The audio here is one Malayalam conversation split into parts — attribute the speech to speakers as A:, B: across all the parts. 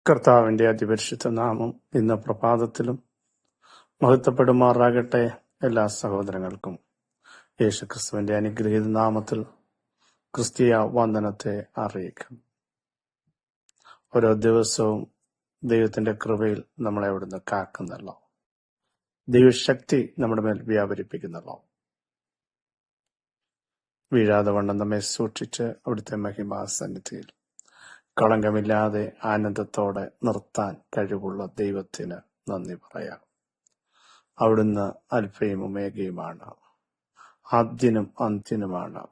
A: കർത്താവിന്റെ അതിപരിശുദ്ധ നാമം ഇന്ന് പ്രഭാതത്തിലും മഹത്വപ്പെടുമാറാകട്ടെ. എല്ലാ സഹോദരങ്ങൾക്കും യേശുക്രിസ്തുവിന്റെ അനുഗ്രഹീത നാമത്തിൽ ക്രിസ്തീയ വന്ദനത്തെ അറിയിക്കും. ഓരോ ദിവസവും ദൈവത്തിന്റെ കൃപയിൽ നമ്മളെ അവിടുന്ന് കാക്കുന്നല്ലോ, ദൈവശക്തി നമ്മുടെ മേൽ വ്യാപരിപ്പിക്കുന്നല്ലോ. വീഴാതെ വണ്ണം നമ്മെ സൂക്ഷിച്ച് അവിടുത്തെ മഹിമാസന്നിധിയിൽ കളങ്കമില്ലാതെ ആനന്ദത്തോടെ നിർത്താൻ കഴിവുള്ള ദൈവത്തിന് നന്ദി പറയാം. അവിടുന്ന് അൽഫയും ഒമേഗയുമാണ്, ആദ്യനും അന്ത്യനുമാണ്.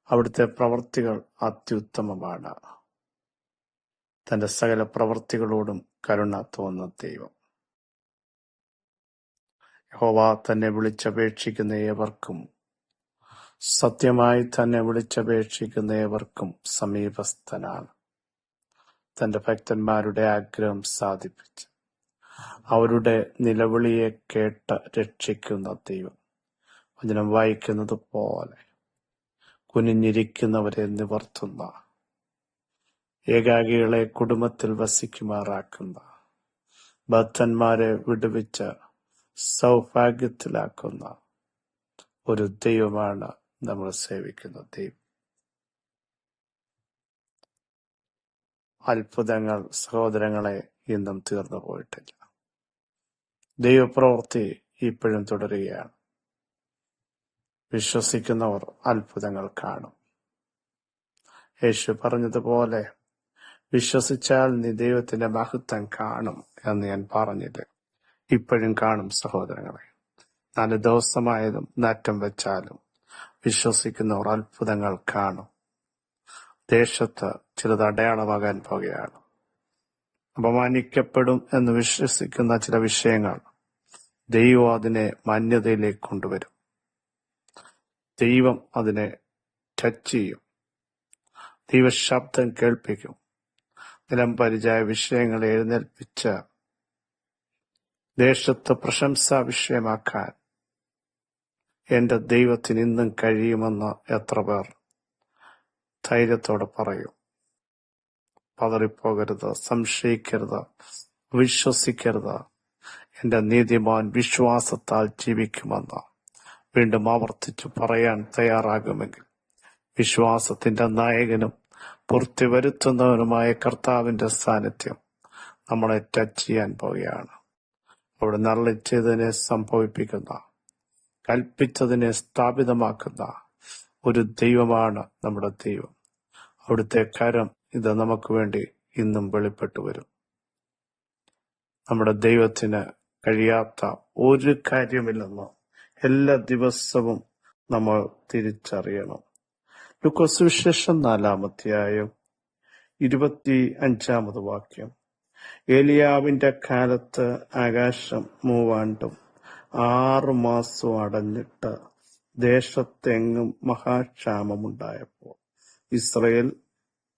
A: അവിടുത്തെ പ്രവൃത്തികൾ അത്യുത്തമമാണ്. തന്റെ സകല പ്രവൃത്തികളോടും കരുണ തോന്നുന്ന ദൈവം. യഹോവ തന്നെ വിളിച്ചപേക്ഷിക്കുന്ന ഏവർക്കും, സത്യമായി തന്നെ വിളിച്ചപേക്ഷിക്കുന്ന ഏവർക്കും സമീപസ്ഥനാണ്. തന്റെ ഭക്തന്മാരുടെ ആഗ്രഹം സാധിപ്പിച്ച് അവരുടെ നിലവിളിയെ കേട്ട് രക്ഷിക്കുന്ന ദൈവം. വചനം വായിക്കുന്നത് പോലെ കുനിഞ്ഞിരിക്കുന്നവരെ നിവർത്തുന്ന, ഏകാകികളെ കുടുംബത്തിൽ വസിക്കുമാറാക്കുന്ന, ബദ്ധന്മാരെ വിടുവിച്ച് സൗഭാഗ്യത്തിലാക്കുന്ന ഒരു ദൈവമാണ് നമ്മൾ സേവിക്കുന്ന ദൈവം. അത്ഭുതങ്ങൾ സഹോദരങ്ങളെ ഇന്നും തീർന്നു പോയിട്ടില്ല. ദൈവപ്രവൃത്തി ഇപ്പോഴും തുടരുകയാണ്. വിശ്വസിക്കുന്നവർ അത്ഭുതങ്ങൾ കാണും. യേശു പറഞ്ഞതുപോലെ വിശ്വസിച്ചാൽ നീ ദൈവത്തിന്റെ മഹത്വം കാണും എന്ന് ഞാൻ പറഞ്ഞില്ലേ, ഇപ്പോഴും കാണും സഹോദരങ്ങളെ. 4 ദിവസമായതും നാറ്റം വെച്ചാലും വിശ്വസിക്കുന്നവർ അത്ഭുതങ്ങൾ കാണും. ദേശത്ത് ചിലത് അടയാളമാകാൻ പോകുകയാണ്. അപമാനിക്കപ്പെടും എന്ന് വിശ്വസിക്കുന്ന ചില വിഷയങ്ങൾ ദൈവം അതിനെ മാന്യതയിലേക്ക് കൊണ്ടുവരും. ദൈവം അതിനെ ടച്ച് ചെയ്യും. ദൈവശബ്ദം കേൾപ്പിക്കും. നിലം പരിചയ വിഷയങ്ങളെ എഴുന്നേൽപ്പിച്ച് ദേശത്ത് പ്രശംസാ വിഷയമാക്കാൻ എന്റെ ദൈവത്തിന് ഇന്നും കഴിയുമെന്ന് എത്ര പേർ ധൈര്യത്തോടെ പറയും. പതറിപ്പോകരുത്, സംശയിക്കരുത്, വിശ്വസിക്കരുത്. എന്റെ നീതിമാൻ വിശ്വാസത്താൽ ജീവിക്കുമെന്ന് വീണ്ടും ആവർത്തിച്ചു പറയാൻ തയ്യാറാകുമെങ്കിൽ വിശ്വാസത്തിന്റെ നായകനും പൂർത്തി വരുത്തുന്നവനുമായ കർത്താവിന്റെ സാന്നിധ്യം നമ്മളെ ടച്ച് ചെയ്യാൻ പോവുകയാണ്. അവിടെ നള്ളിച്ചതിനെ സംഭവിപ്പിക്കുന്ന, കൽപ്പിച്ചതിനെ സ്ഥാപിതമാക്കുന്ന ഒരു ദൈവമാണ് നമ്മുടെ ദൈവം. അവിടുത്തെ കരം ഇത് നമുക്ക് വേണ്ടി ഇന്നും വെളിപ്പെട്ടു വരും. നമ്മുടെ ദൈവത്തിന് കഴിയാത്ത ഒരു കാര്യമില്ലെന്ന് എല്ലാ ദിവസവും നമ്മൾ തിരിച്ചറിയണം. ലൂക്കോസ് സുവിശേഷം 4-ാം അധ്യായം 25-ാമത് വാക്യം. ഏലിയാവിന്റെ കാലത്ത് ആകാശം 3 ആണ്ടും 6 മാസവും അടഞ്ഞിട്ട് ദേശത്തെങ്ങും മഹാക്ഷാമമുണ്ടായപ്പോൾ ഇസ്രയേൽ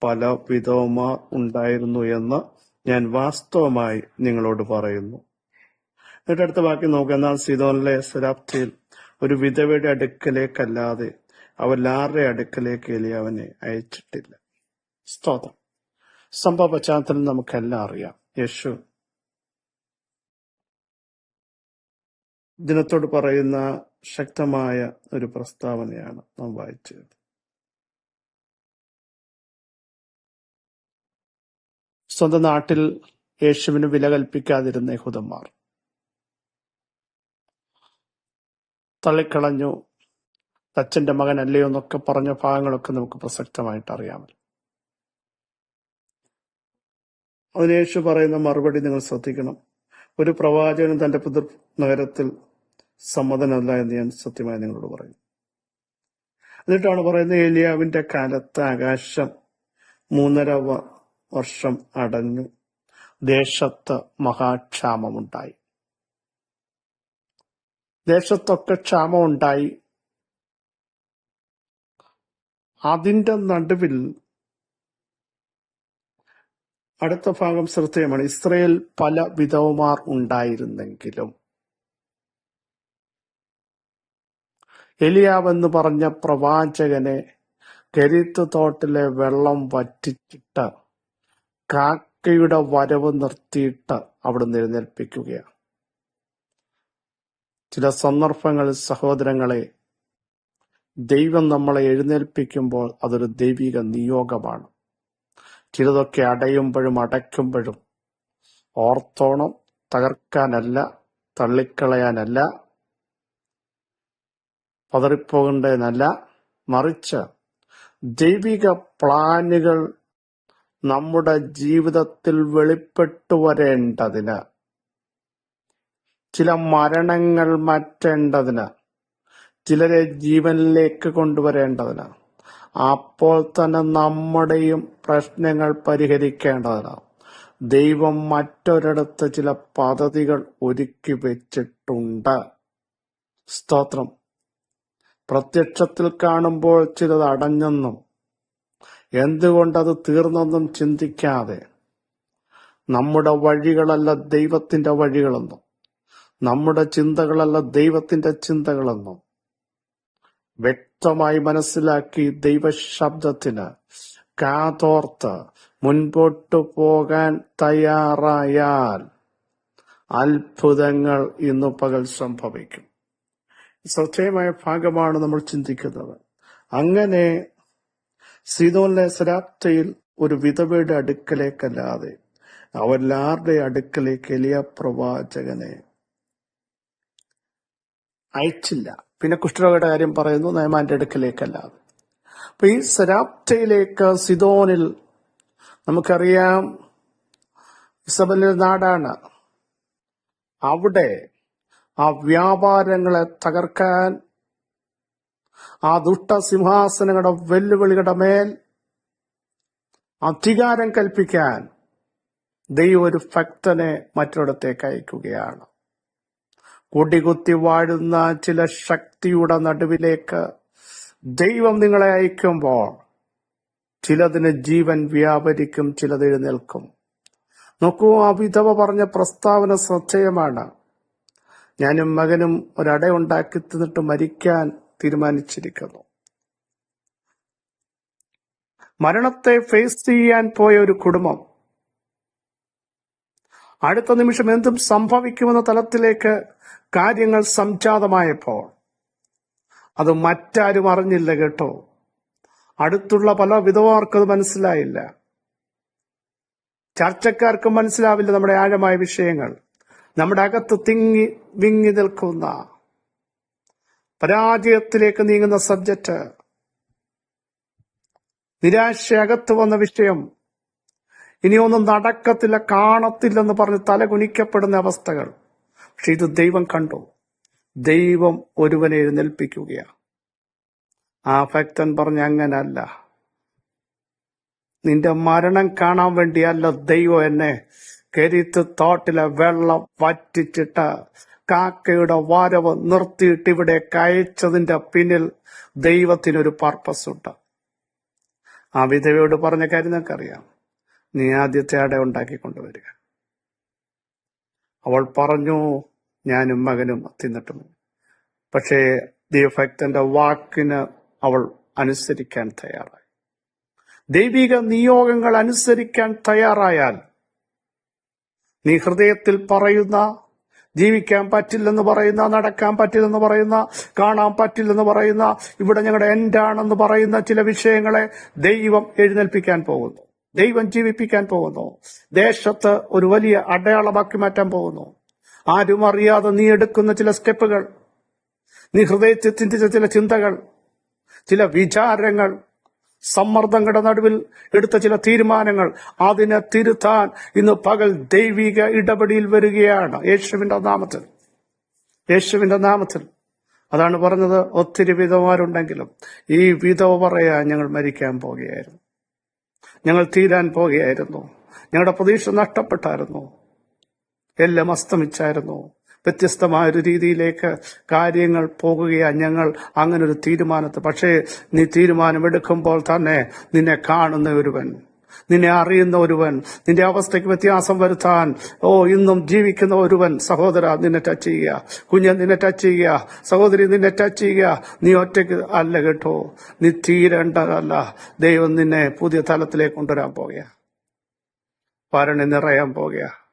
A: പല വിധവമാർ ഉണ്ടായിരുന്നു എന്ന് ഞാൻ വാസ്തവമായി നിങ്ങളോട് പറയുന്നു. എന്നിട്ട് അടുത്ത വാക്യം നോക്കുക. എന്നാൽ സീദോനിലെ സരാപ്തിയിൽ ഒരു വിധവയുടെ അടുക്കലേക്കല്ലാതെ അവല്ലാരുടെ അടുക്കലേക്ക് ഏലിയാവിനെ അയച്ചിട്ടില്ല. സ്തോത്രം. സംഭവ പശ്ചാത്തലം നമുക്കെല്ലാം അറിയാം. യേശു ദിനത്തോട് പറയുന്ന ശക്തമായ ഒരു പ്രസ്താവനയാണ് നാം വായിച്ചത്. സ്വന്തം നാട്ടിൽ യേശുവിന് വില കൽപ്പിക്കാതിരുന്ന യഹൂദന്മാർ തള്ളിക്കളഞ്ഞു. അച്ഛന്റെ മകൻ അല്ലയോ എന്നൊക്കെ പറഞ്ഞ ഭാഗങ്ങളൊക്കെ നമുക്ക് പ്രസക്തമായിട്ട് അറിയാമല്ലോ. അതിന് യേശു പറയുന്ന മറുപടി നിങ്ങൾ ശ്രദ്ധിക്കണം. ഒരു പ്രവാചകനും തന്റെ പിതൃ നഗരത്തിൽ സമ്മതനല്ല എന്ന് ഞാൻ സത്യമായി നിങ്ങളോട് പറയുന്നു. എന്നിട്ടാണ് പറയുന്നത്, ഏലിയാവിന്റെ കാലത്ത് ആകാശം 3.5 വർഷം അടഞ്ഞു, ദേശത്ത് മഹാക്ഷാമമുണ്ടായി. ദേശത്തൊക്കെ ക്ഷാമമുണ്ടായി. അതിന്റെ നടുവിൽ അടുത്ത ഭാഗം ശ്രദ്ധേയമാണ്. ഇസ്രയേൽ പല വിധവമാർ ഉണ്ടായിരുന്നെങ്കിലും എലിയാവെന്ന് പറഞ്ഞ പ്രവാചകനെ കെരീത്ത് തോട്ടിലെ വെള്ളം വറ്റിച്ചിട്ട് കാക്കയുടെ വരവ് നിർത്തിയിട്ട് അവിടുന്ന് എഴുന്നേൽപ്പിക്കുകയാണ്. ചില സന്ദർഭങ്ങളിൽ സഹോദരങ്ങളെ, ദൈവം നമ്മളെ എഴുന്നേൽപ്പിക്കുമ്പോൾ അതൊരു ദൈവിക നിയോഗമാണ്. ചിലതൊക്കെ അടയുമ്പോഴും അടയ്ക്കുമ്പോഴും ഓർത്തോണം, തകർക്കാനല്ല, തള്ളിക്കളയാനല്ല, പതറിപ്പോകേണ്ടതിനല്ല, മറിച്ച് ദൈവിക പ്ലാനുകൾ നമ്മുടെ ജീവിതത്തിൽ വെളിപ്പെട്ടു വരേണ്ടതിന്, ചില മരണങ്ങൾ മാറ്റേണ്ടതിന്, ചിലരെ ജീവനിലേക്ക് കൊണ്ടുവരേണ്ടതിന്, അപ്പോൾ തന്നെ നമ്മുടെയും പ്രശ്നങ്ങൾ പരിഹരിക്കേണ്ടതിന് ദൈവം മറ്റൊരിടത്ത് ചില പദ്ധതികൾ ഒരുക്കി വെച്ചിട്ടുണ്ട്. സ്തോത്രം. പ്രത്യക്ഷത്തിൽ കാണുമ്പോൾ ചിലത് അടഞ്ഞെന്നും എന്തുകൊണ്ടത് തീർന്നെന്നും ചിന്തിക്കാതെ, നമ്മുടെ വഴികളല്ല ദൈവത്തിന്റെ വഴികളെന്നും നമ്മുടെ ചിന്തകളല്ല ദൈവത്തിന്റെ ചിന്തകളെന്നും വ്യക്തമായി മനസ്സിലാക്കി ദൈവശബ്ദത്തിന് കാതോർത്ത് മുൻപോട്ടു പോകാൻ തയ്യാറായാൽ അത്ഭുതങ്ങൾ ഇന്നു പകൽ സംഭവിക്കും. ശ്രദ്ധേയമായ ഭാഗമാണ് നമ്മൾ ചിന്തിക്കുന്നത്. അങ്ങനെ സീദോനിലെ സരാപ്തയിൽ ഒരു വിധവയുടെ അടുക്കലേക്കല്ലാതെ അവരെല്ലാവരുടെ അടുക്കലേക്ക് എലിയ പ്രവാചകനെ അയച്ചില്ല. പിന്നെ കുഷ്ഠരോഗിയുടെ കാര്യം പറയുന്നു, നയമാന്റെ അടുക്കലേക്കല്ലാതെ. അപ്പൊ ഈ സരാപ്തയിലേക്ക്, സിദോനിൽ നമുക്കറിയാം ഇസബലിന്റെ നാടാണ്. അവിടെ ആ വ്യാപാരങ്ങളെ തകർക്കാൻ, ആ ദുഷ്ടസിംഹാസനങ്ങളുടെ വെല്ലുവിളികളുടെ മേൽ അധികാരം കൽപ്പിക്കാൻ ദൈവം ഒരു ഭക്തനെ മറ്റൊരിടത്തേക്ക് അയക്കുകയാണ്. കൊടികുത്തി വാഴുന്ന ചില ശക്തിയുടെ നടുവിലേക്ക് ദൈവം നിങ്ങളെ അയക്കുമ്പോൾ ചിലതിന് ജീവൻ വ്യാപരിക്കും, ചിലത് എഴുന്നേൽക്കും. നോക്കൂ, ആ വിധവ പറഞ്ഞ പ്രസ്താവന ശ്രദ്ധേയമാണ്. ഞാനും മകനും ഒരട ഉണ്ടാക്കി തിന്നിട്ട് മരിക്കാൻ തീരുമാനിച്ചിരിക്കുന്നു. മരണത്തെ ഫേസ് ചെയ്യാൻ പോയ ഒരു കുടുംബം അടുത്ത നിമിഷം എന്തും സംഭവിക്കുമെന്ന തലത്തിലേക്ക് കാര്യങ്ങൾ സംജാതമായപ്പോൾ അത് മറ്റാരും അറിഞ്ഞില്ല കേട്ടോ. അടുത്തുള്ള പല വിധവാർക്കത് മനസ്സിലായില്ല, ചർച്ചക്കാർക്കും മനസ്സിലാവില്ല നമ്മുടെ ആഴമായ വിഷയങ്ങൾ. നമ്മുടെ അകത്ത് വിങ്ങി നിൽക്കുന്ന പരാജയത്തിലേക്ക് നീങ്ങുന്ന സബ്ജക്റ്റ്, നിരാശ അകത്ത് വന്ന വിഷയം, ഇനിയൊന്നും നടക്കത്തില്ല, കാണത്തില്ലെന്ന് പറഞ്ഞ് തല കുനിക്കപ്പെടുന്ന അവസ്ഥകൾ. പക്ഷെ ഇത് ദൈവം കണ്ടു. ദൈവം ഒരുവനെ എഴുന്നേൽപ്പിക്കുകയാണ്. ആ ഭക്തൻ പറഞ്ഞ അങ്ങനല്ല, നിന്റെ മരണം കാണാൻ വേണ്ടിയല്ല ദൈവം എന്നെ കെരീത്ത് തോട്ടിലെ വെള്ളം വറ്റിച്ചിട്ട് കാക്കയുടെ വരവ് നിർത്തിയിട്ട് ഇവിടെ കയച്ചതിന്റെ പിന്നിൽ ദൈവത്തിനൊരു പർപ്പസ് ഉണ്ട്. ആ വിധവയോട് പറഞ്ഞ കാര്യം നിനക്കറിയാം, നീ ആദ്യത്തെ അട ഉണ്ടാക്കിക്കൊണ്ടുവരിക. അവൾ പറഞ്ഞു, ഞാനും മകനും തിന്നിട്ടും. പക്ഷേ ദൈവഭക്തന്റെ വാക്കിന് അവൾ അനുസരിക്കാൻ തയ്യാറായി. ദൈവിക നിയോഗങ്ങൾ അനുസരിക്കാൻ തയ്യാറായാൽ നീ ഹൃദയത്തിൽ പറയുന്ന, ജീവിക്കാൻ പറ്റില്ലെന്ന് പറയുന്ന, നടക്കാൻ പറ്റില്ലെന്ന് പറയുന്ന, കാണാൻ പറ്റില്ലെന്ന് പറയുന്ന, ഇവിടെ ഞങ്ങളുടെ എൻഡാണെന്ന് പറയുന്ന ചില വിഷയങ്ങളെ ദൈവം എഴുന്നേൽപ്പിക്കാൻ പോകുന്നു, ദൈവം ജീവിപ്പിക്കാൻ പോകുന്നു, ദേശത്ത് ഒരു വലിയ അടയാളമാക്കി മാറ്റാൻ പോകുന്നു. ആരും അറിയാതെ നീ എടുക്കുന്ന ചില സ്റ്റെപ്പുകൾ, നീ ഹൃദയത്തിൽ ചിന്തിച്ച ചില ചിന്തകൾ, ചില വിചാരങ്ങൾ, സമ്മർദ്ദങ്ങളുടെ നടുവിൽ എടുത്ത ചില തീരുമാനങ്ങൾ, അതിനെ തിരുത്താൻ ഇന്ന് പകൽ ദൈവിക ഇടപെടിയിൽ വരികയാണ്. യേശുവിന്റെ നാമത്തിൽ, യേശുവിന്റെ നാമത്തിൽ. അതാണ് പറഞ്ഞത്, ഒത്തിരി വിധവമാരുണ്ടെങ്കിലും ഈ വിധവ പറയാ, ഞങ്ങൾ മരിക്കാൻ പോകുകയായിരുന്നു, ഞങ്ങൾ തീരാൻ പോകുകയായിരുന്നു, ഞങ്ങളുടെ പ്രതീക്ഷ നഷ്ടപ്പെട്ടായിരുന്നു, എല്ലാം അസ്തമിച്ചായിരുന്നു, വ്യത്യസ്തമായൊരു രീതിയിലേക്ക് കാര്യങ്ങൾ പോകുകയാണ്, ഞങ്ങൾ അങ്ങനൊരു തീരുമാനത്തിൽ. പക്ഷേ നീ തീരുമാനമെടുക്കുമ്പോൾ തന്നെ നിന്നെ കാണുന്ന ഒരുവൻ, നിന്നെ അറിയുന്ന ഒരുവൻ, നിന്റെ അവസ്ഥയ്ക്ക് വ്യത്യാസം വരുത്താൻ ഇന്നും ജീവിക്കുന്ന ഒരുവൻ, സഹോദര നിന്നെ ടച്ച് ചെയ്യുക, കുഞ്ഞ് നിന്നെ ടച്ച് ചെയ്യുക, സഹോദരി നിന്നെ ടച്ച് ചെയ്യുക. നീ ഒറ്റയ്ക്ക് അല്ല കേട്ടോ, നീ തീരേണ്ടതല്ല. ദൈവം നിന്നെ പുതിയ തലത്തിലേക്ക് കൊണ്ടുവരാൻ പോകുക. ഭരണി നിറയാൻ പോകുക.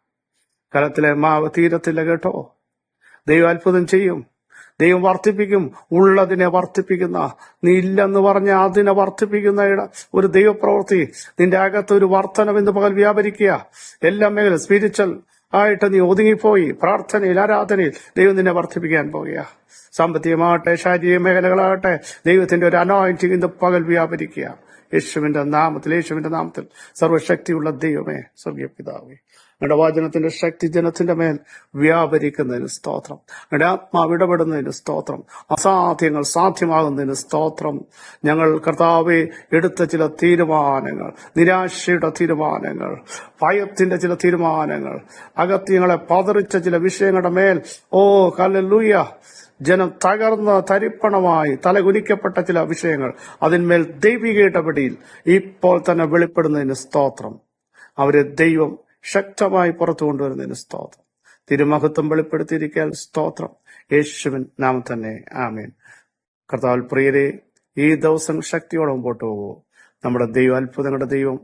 A: കലത്തിലെ മാവ് തീരത്തില്ല കേട്ടോ. ദൈവം അത്ഭുതം ചെയ്യും. ദൈവം വർദ്ധിപ്പിക്കും. ഉള്ളതിനെ വർദ്ധിപ്പിക്കുന്ന, നീ ഇല്ലെന്ന് പറഞ്ഞ അതിനെ വർദ്ധിപ്പിക്കുന്ന ഒരു ദൈവപ്രവൃത്തി നിന്റെ അകത്ത് ഒരു വർധനം ഇന്ന് പകൽ വ്യാപരിക്കുക. എല്ലാ മേഖല സ്പിരിച്വൽ ആയിട്ട് നീ ഒതുങ്ങിപ്പോയി. പ്രാർത്ഥനയിൽ, ആരാധനയിൽ ദൈവം നിന്നെ വർദ്ധിപ്പിക്കാൻ പോകുക. സാമ്പത്തികമാകട്ടെ, ശാരീരിക മേഖലകളാകട്ടെ, ദൈവത്തിന്റെ ഒരു അനോയിന്റിംഗ് ഇന്ന് പകൽ വ്യാപരിക്കുക. യേശുവിന്റെ നാമത്തിൽ സർവശക്തിയുള്ള ദൈവമേ, സ്വർഗീയ പിതാവേ, ഞങ്ങളുടെ വചനത്തിന്റെ ശക്തി ജനത്തിന്റെ മേൽ വ്യാപരിക്കുന്നതിന് സ്തോത്രം. ഞങ്ങളുടെ ആത്മാവ് ഇടപെടുന്നതിന് സ്തോത്രം. അസാധ്യങ്ങൾ സാധ്യമാകുന്നതിന് സ്തോത്രം. ഞങ്ങൾ കർത്താവെ എടുത്ത ചില തീരുമാനങ്ങൾ, നിരാശയുടെ തീരുമാനങ്ങൾ, ഭയത്തിന്റെ ചില തീരുമാനങ്ങൾ, അകത്യങ്ങളെ പതറിച്ച ചില വിഷയങ്ങളുടെ മേൽ ഹല്ലേലൂയ, ജനം തകർന്ന തരിപ്പണമായി തലകുനിക്കപ്പെട്ട ചില വിഷയങ്ങൾ, അതിന്മേൽ ദൈവിക ഇടപെടിയിൽ ഇപ്പോൾ തന്നെ വെളിപ്പെടുന്നതിന് സ്തോത്രം. അവരെ ദൈവം ശക്തമായി പുറത്തു കൊണ്ടുവരുന്നതിന് സ്തോത്രം. തിരുമഹത്വം വെളിപ്പെടുത്തിയിരിക്കാൻ സ്തോത്രം. യേശുവിൻ നാമം തന്നെ, ആമേൻ. കർത്താവിൽ പ്രിയരെ, ഈ ദിവസം ശക്തിയോടെ മുമ്പോട്ട് പോകുമോ. നമ്മുടെ ദൈവം അത്ഭുതങ്ങളുടെ ദൈവം,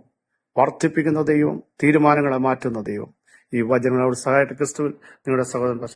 A: വർദ്ധിപ്പിക്കുന്ന ദൈവം, തീരുമാനങ്ങളെ മാറ്റുന്ന ദൈവം. ഈ വചനങ്ങളോട് സഹായിട്ട് ക്രിസ്തുവിൽ നിങ്ങളുടെ സഹോദരൻ